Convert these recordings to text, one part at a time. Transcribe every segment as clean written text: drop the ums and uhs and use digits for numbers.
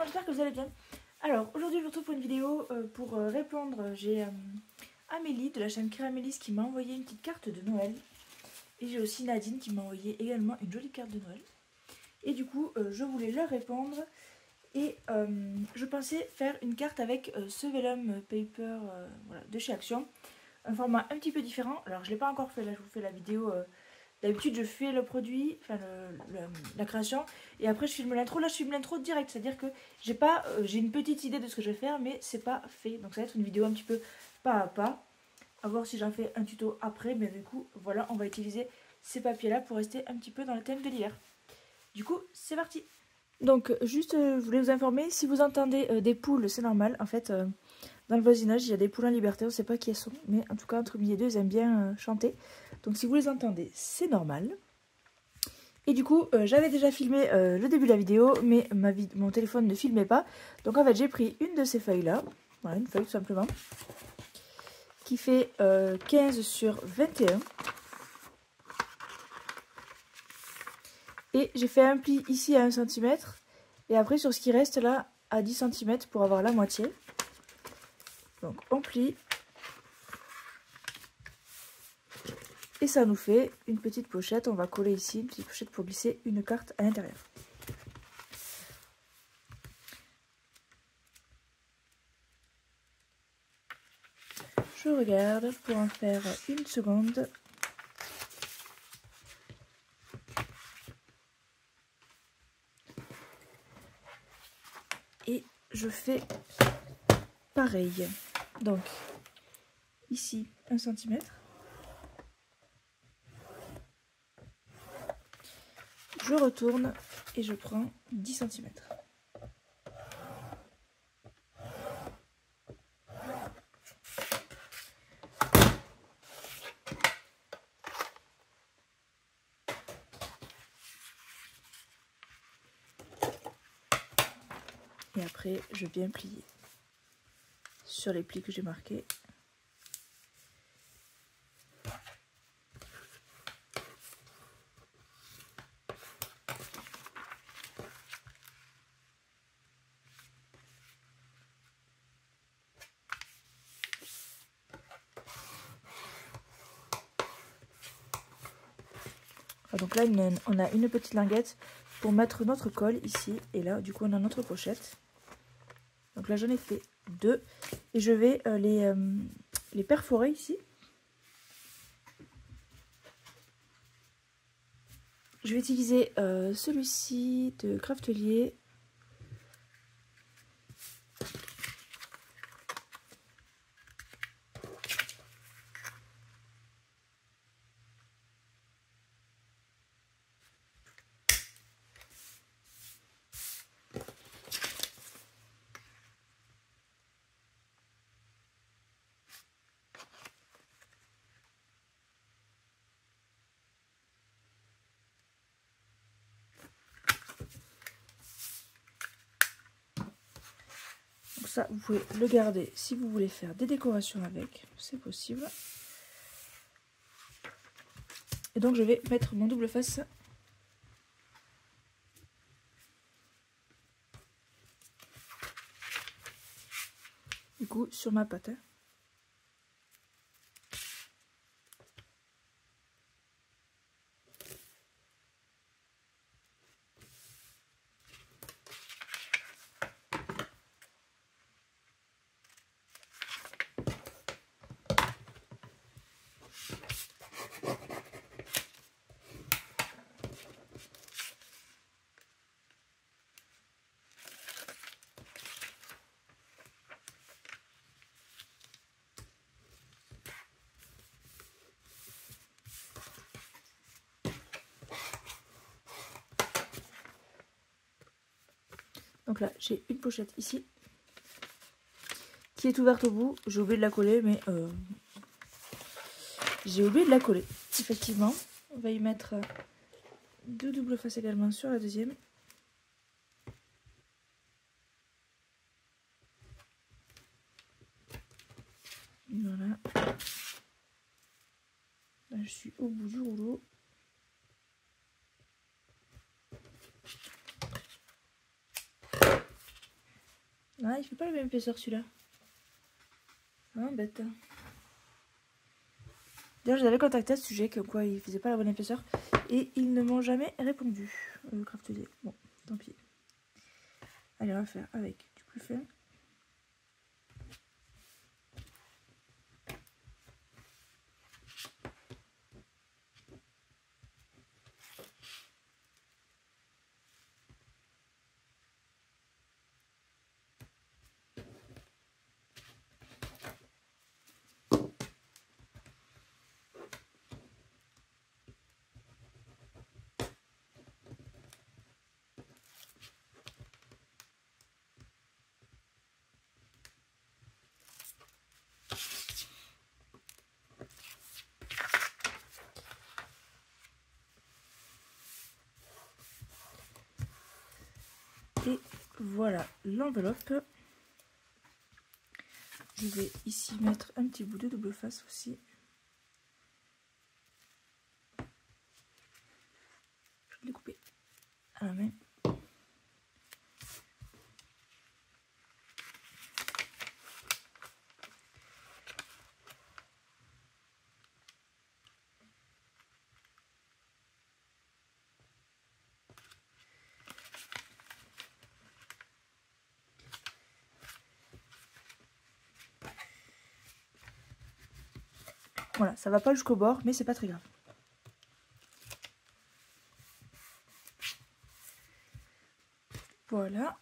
j'espère que vous allez bien. Alors aujourd'hui je vous retrouve pour une vidéo pour répondre. J'ai Amélie de la chaîne Créamélis qui m'a envoyé une petite carte de Noël. Et j'ai aussi Nadine qui m'a envoyé également une jolie carte de Noël. Et du coup je voulais leur répondre. Et je pensais faire une carte avec ce vellum paper voilà, de chez Action. Un format un petit peu différent. Alors je ne l'ai pas encore fait, là je vous fais la vidéo. D'habitude je fais le produit, enfin la création, et après je filme l'intro. Là je filme l'intro direct, c'est à dire que j'ai une petite idée de ce que je vais faire, mais c'est pas fait. Donc ça va être une vidéo un petit peu pas à pas, à voir si j'en fais un tuto après. Mais du coup voilà, on va utiliser ces papiers là pour rester un petit peu dans le thème de l'hiver. Du coup c'est parti. Donc juste je voulais vous informer, si vous entendez des poules, c'est normal. En fait dans le voisinage il y a des poules en liberté, on ne sait pas qui elles sont, mais en tout cas entre midi et deux ils aiment bien chanter. Donc si vous les entendez, c'est normal. Et du coup, j'avais déjà filmé le début de la vidéo, mais mon téléphone ne filmait pas. Donc en fait, j'ai pris une de ces feuilles-là, voilà, une feuille tout simplement, qui fait 15 sur 21. Et j'ai fait un pli ici à 1 cm, et après sur ce qui reste là, à 10 cm pour avoir la moitié. Donc on plie. Et ça nous fait une petite pochette. On va coller ici une petite pochette pour glisser une carte à l'intérieur. Je regarde pour en faire une seconde. Et je fais pareil. Donc ici 1 cm. Je retourne et je prends 10 cm. Et après, je viens plier sur les plis que j'ai marqués. Donc là, on a une petite linguette pour mettre notre colle ici. Et là, du coup, on a notre pochette. Donc là, j'en ai fait 2. Et je vais les perforer ici. Je vais utiliser celui-ci de Craftelier. Ça, vous pouvez le garder si vous voulez faire des décorations avec, c'est possible. Et donc je vais mettre mon double face du coup sur ma pâte. Donc là, j'ai une pochette ici qui est ouverte au bout. J'ai oublié de la coller, mais j'ai oublié de la coller. Effectivement, on va y mettre 2 doubles faces également sur la deuxième. Voilà. Là, je suis au bout du rouleau. il fait pas la même épaisseur celui-là. Ah, bête. D'ailleurs, je les avais contactés à ce sujet, comme quoi ils faisaient pas la bonne épaisseur. Et ils ne m'ont jamais répondu. Craft D. Bon, tant pis. Allez, on va faire avec du plus fin. Et voilà l'enveloppe. Je vais ici mettre un petit bout de double face aussi. Je vais le couper à la main. Voilà, ça va pas jusqu'au bord, mais c'est pas très grave. Voilà.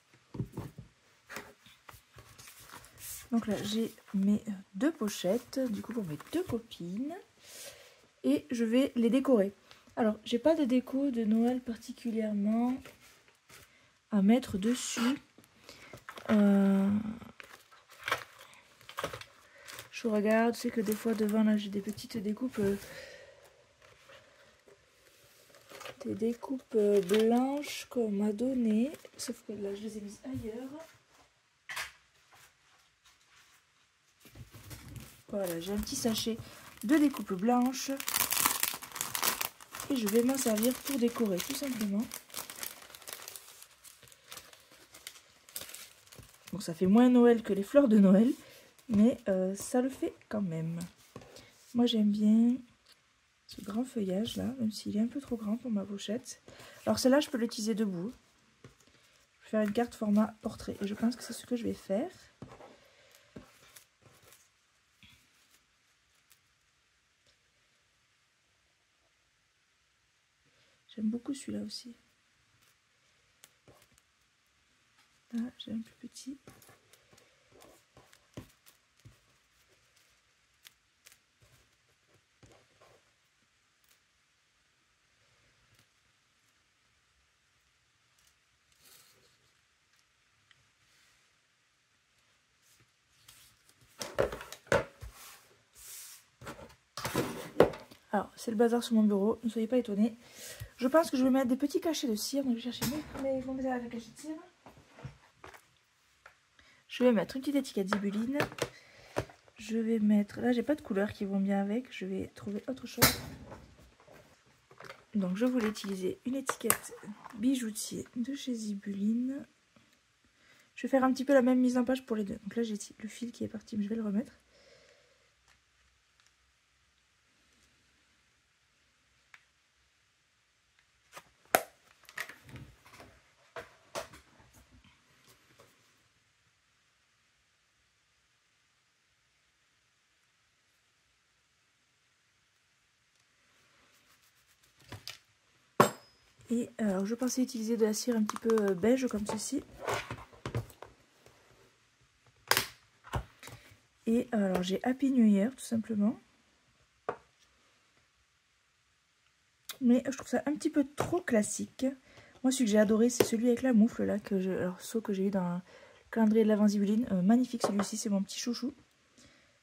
Donc là, j'ai mes deux pochettes, du coup pour mes deux copines. Et je vais les décorer. Alors, j'ai pas de déco de Noël particulièrement à mettre dessus. Je regarde, je sais que des fois devant là j'ai des petites découpes. Des découpes blanches qu'on m'a donné. Sauf que là je les ai mises ailleurs. Voilà, j'ai un petit sachet de découpes blanches. Et je vais m'en servir pour décorer tout simplement. Bon, ça fait moins Noël que les fleurs de Noël. Mais ça le fait quand même. Moi j'aime bien ce grand feuillage là, même s'il est un peu trop grand pour ma pochette. Alors celle-là je peux l'utiliser debout. Je vais faire une carte format portrait et je pense que c'est ce que je vais faire. J'aime beaucoup celui-là aussi. Là j'ai un plus petit. Alors, c'est le bazar sur mon bureau, ne soyez pas étonnés. Je pense que je vais mettre des petits cachets de cire. Donc, je vais chercher mon bazar avec cachet de cire. Je vais mettre une petite étiquette Zibuline. Je vais mettre... Là, j'ai pas de couleurs qui vont bien avec. Je vais trouver autre chose. Donc, je voulais utiliser une étiquette bijoutier de chez Zibuline. Je vais faire un petit peu la même mise en page pour les deux. Donc là, j'ai le fil qui est parti, mais je vais le remettre. Et alors je pensais utiliser de la cire un petit peu beige comme ceci. Et alors j'ai Happy New Year tout simplement. Mais je trouve ça un petit peu trop classique. Moi celui que j'ai adoré c'est celui avec la moufle là, que j'ai eu dans le calendrier de l'Avent Zibuline. Magnifique celui-ci, c'est mon petit chouchou.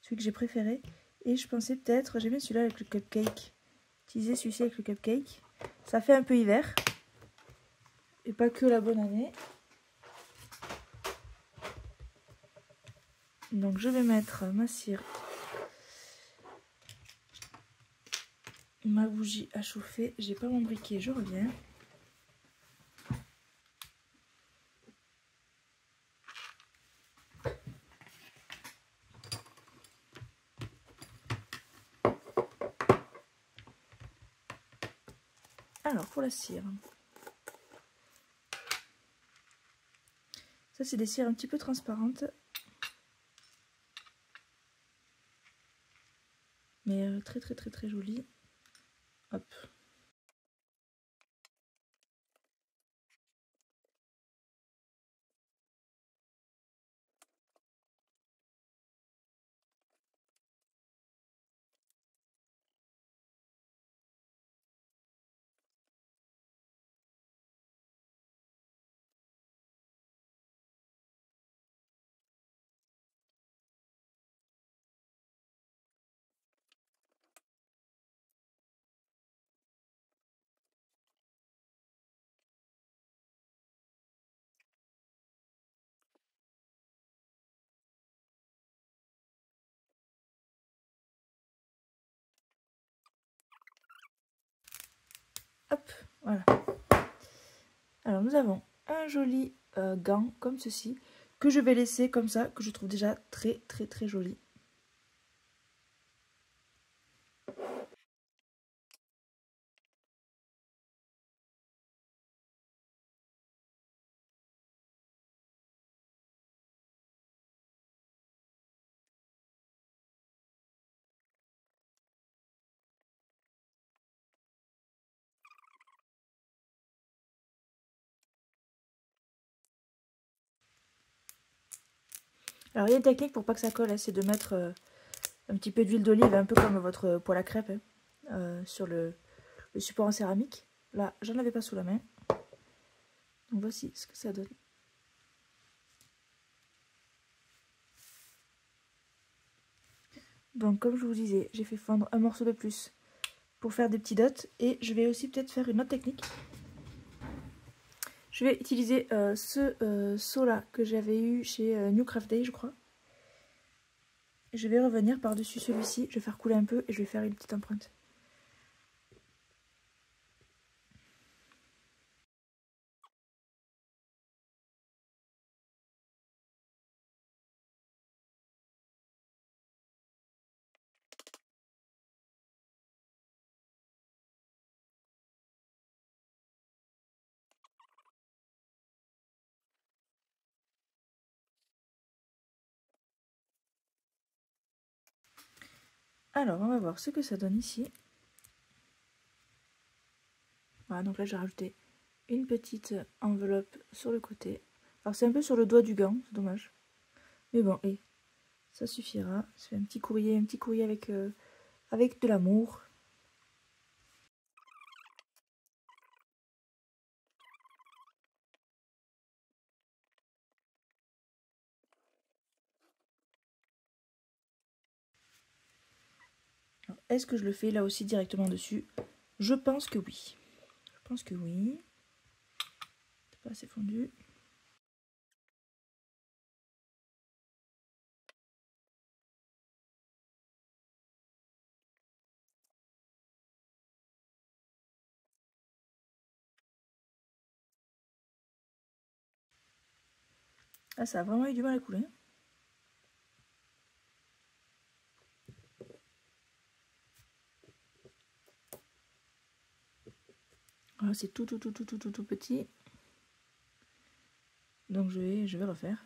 Celui que j'ai préféré. Et je pensais peut-être, j'aime bien celui-là avec le cupcake. Utiliser celui-ci avec le cupcake. Ça fait un peu hiver. Et pas que la bonne année. Donc je vais mettre ma cire, ma bougie à chauffer. J'ai pas mon briquet, je reviens. Alors, pour la cire. Ça, c'est des cires un petit peu transparentes. Mais très très très très jolies. Hop. Hop, voilà. Alors nous avons un joli gant comme ceci, que je vais laisser comme ça, que je trouve déjà très très très joli. Alors il y a une technique pour pas que ça colle, hein, c'est de mettre un petit peu d'huile d'olive, un peu comme votre poêle à crêpes, hein, sur le support en céramique. Là, j'en avais pas sous la main. Donc voici ce que ça donne. Donc comme je vous disais, j'ai fait fondre un morceau de plus pour faire des petits dots. Et je vais aussi peut-être faire une autre technique. Je vais utiliser ce seau là que j'avais eu chez New Craft Day, je crois. Je vais revenir par-dessus celui-ci, je vais faire couler un peu et je vais faire une petite empreinte. Alors, on va voir ce que ça donne ici. Voilà, donc là j'ai rajouté une petite enveloppe sur le côté. Alors c'est un peu sur le doigt du gant, c'est dommage. Mais bon, et ça suffira. Je fais un petit courrier avec, avec de l'amour. Est-ce que je le fais là aussi directement dessus? Je pense que oui. Je pense que oui. C'est pas assez fondu. Ah, ça a vraiment eu du mal à couler. Voilà, c'est tout petit. Donc je vais refaire.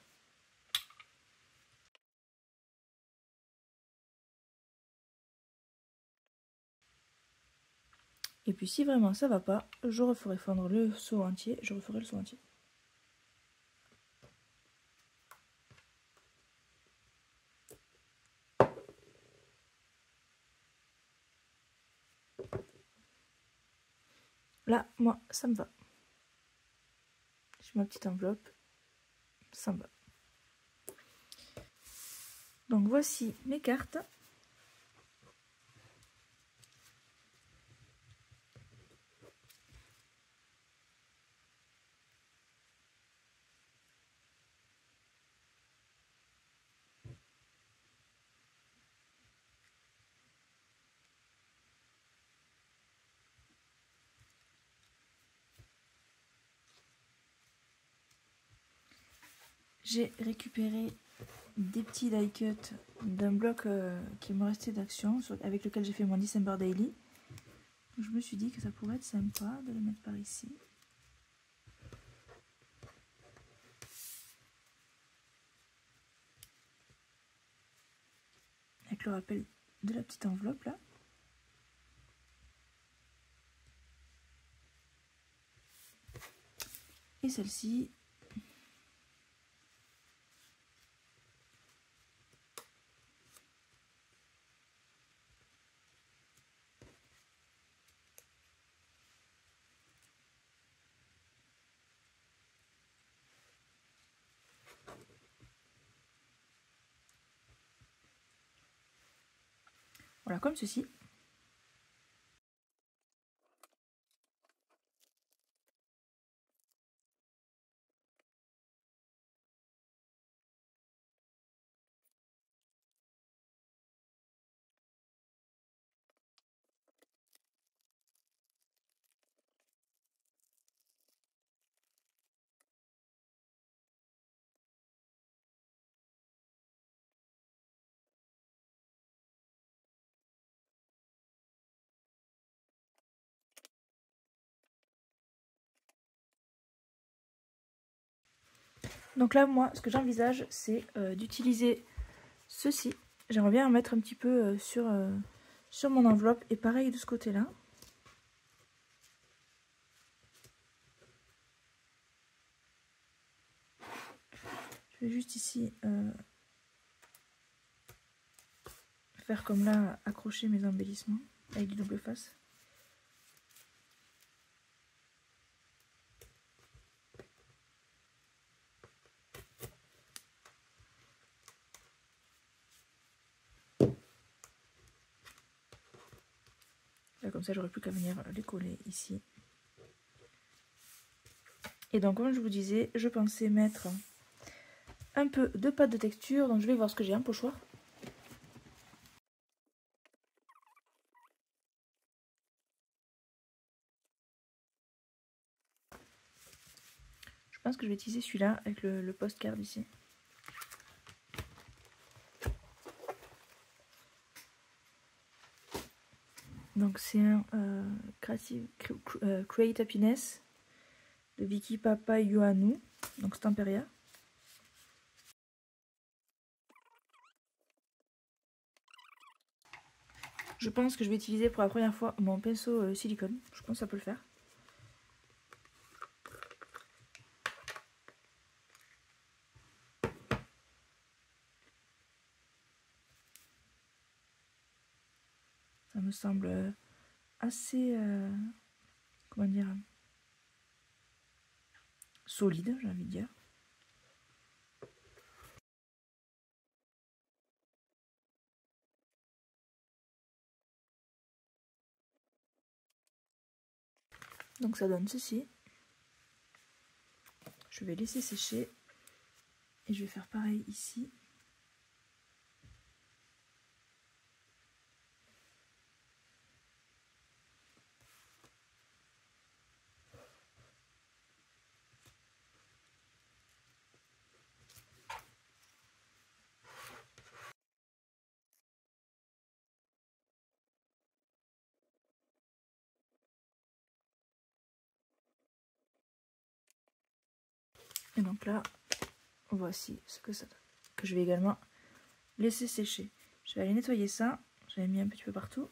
Et puis si vraiment ça va pas, je referai fondre le seau entier. Je referai le seau entier. Là, moi, ça me va. J'ai ma petite enveloppe. Ça me va. Donc voici mes cartes. J'ai récupéré des petits die cuts d'un bloc qui me restait d'action avec lequel j'ai fait mon December Daily. Je me suis dit que ça pourrait être sympa de le mettre par ici. Avec le rappel de la petite enveloppe là. Et celle-ci. Voilà, comme ceci. Donc là, moi, ce que j'envisage, c'est d'utiliser ceci. J'aimerais bien en mettre un petit peu sur mon enveloppe. Et pareil de ce côté-là. Je vais juste ici faire comme là, accrocher mes embellissements avec du double face. Là, comme ça, j'aurais plus qu'à venir les coller ici. Et donc, comme je vous disais, je pensais mettre un peu de pâte de texture. Donc, je vais voir ce que j'ai, un pochoir. Je pense que je vais utiliser celui-là avec le postcard ici. Donc, c'est un Create Happiness de Vicky Papa Ioannou. Donc, Stamperia. Je pense que je vais utiliser pour la première fois mon pinceau silicone. Je pense que ça peut le faire. Ça me semble assez, comment dire, solide, j'ai envie de dire. Donc ça donne ceci. Je vais laisser sécher. Et je vais faire pareil ici. Et donc là, voici ce que ça donne. Que je vais également laisser sécher. Je vais aller nettoyer ça. J'avais mis un petit peu partout.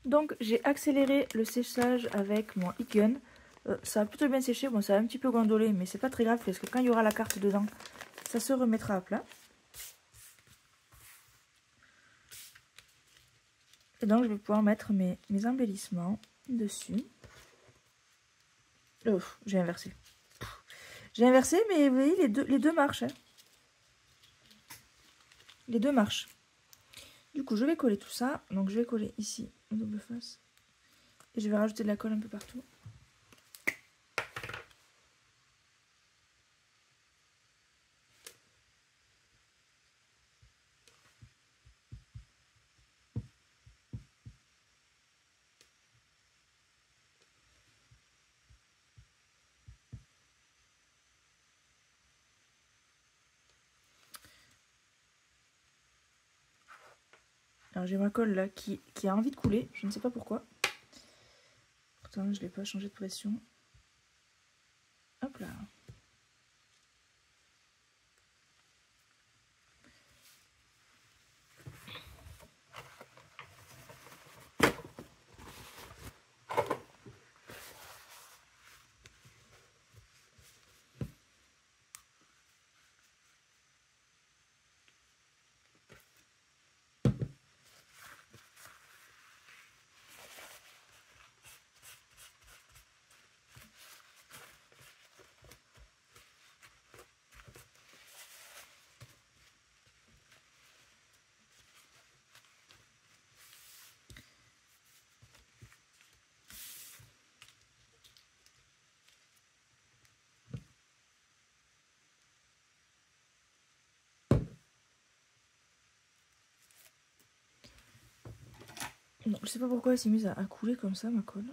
Donc j'ai accéléré le séchage avec mon heat gun. Ça a plutôt bien séché. Bon, ça a un petit peu gondolé, mais c'est pas très grave parce que quand il y aura la carte dedans, ça se remettra à plat. Et donc je vais pouvoir mettre mes embellissements dessus. Oh, j'ai inversé. J'ai inversé, mais vous voyez, les deux marchent. Hein. Les deux marchent. Du coup, je vais coller tout ça. Donc, je vais coller ici en double face. Et je vais rajouter de la colle un peu partout. Alors, j'ai ma colle là qui a envie de couler. Je ne sais pas pourquoi. Pourtant, je ne l'ai pas changé de pression. Hop là. Non, je sais pas pourquoi elle s'est mise à couler comme ça, ma colle.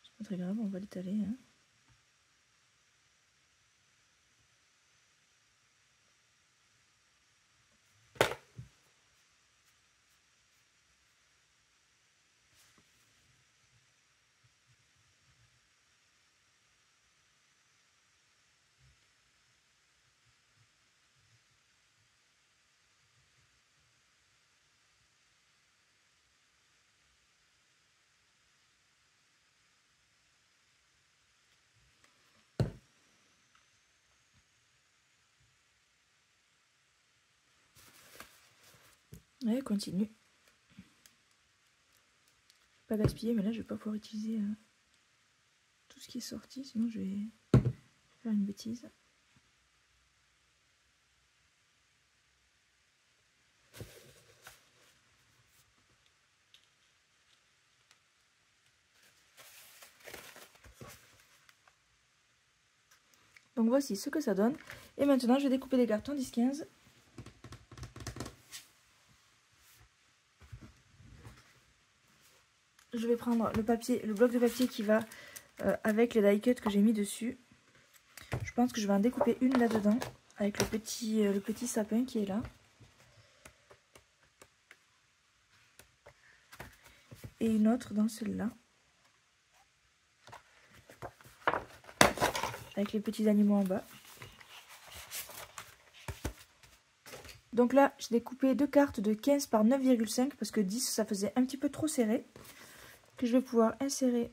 C'est pas très grave, on va l'étaler. Hein. Ouais, continue. Pas gaspiller, mais là je vais pas pouvoir utiliser tout ce qui est sorti, sinon je vais faire une bêtise. Donc voici ce que ça donne. Et maintenant je vais découper les cartons 10-15. Je vais prendre le papier, le bloc de papier qui va avec les die cuts que j'ai mis dessus. Je pense que je vais en découper une là-dedans avec le petit sapin qui est là. Et une autre dans celle-là. Avec les petits animaux en bas. Donc là, j'ai découpé deux cartes de 15 par 9,5 parce que 10, ça faisait un petit peu trop serré. Que je vais pouvoir insérer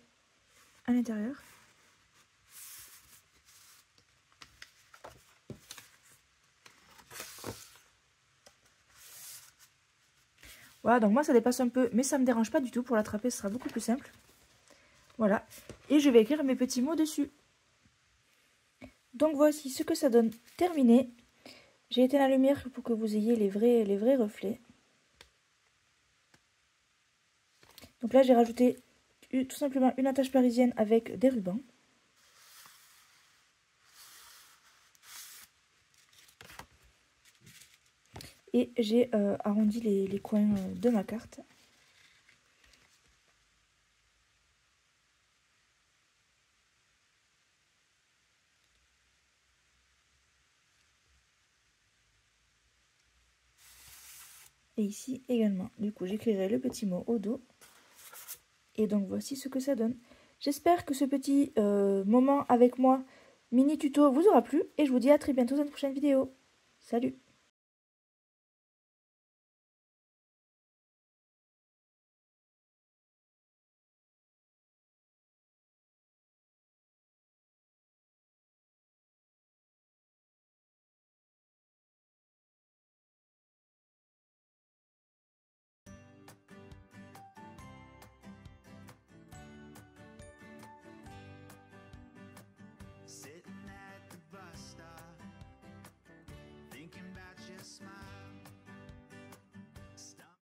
à l'intérieur. Voilà, donc moi ça dépasse un peu, mais ça ne me dérange pas du tout. Pour l'attraper, ce sera beaucoup plus simple. Voilà. Et je vais écrire mes petits mots dessus. Donc voici ce que ça donne terminé. J'ai éteint la lumière pour que vous ayez les vrais reflets. Donc là, j'ai rajouté tout simplement une attache parisienne avec des rubans. Et j'ai arrondi les coins de ma carte. Et ici également. Du coup, j'écrirai le petit mot au dos. Et donc, voici ce que ça donne. J'espère que ce petit moment avec moi, mini tuto, vous aura plu. Et je vous dis à très bientôt dans une prochaine vidéo. Salut!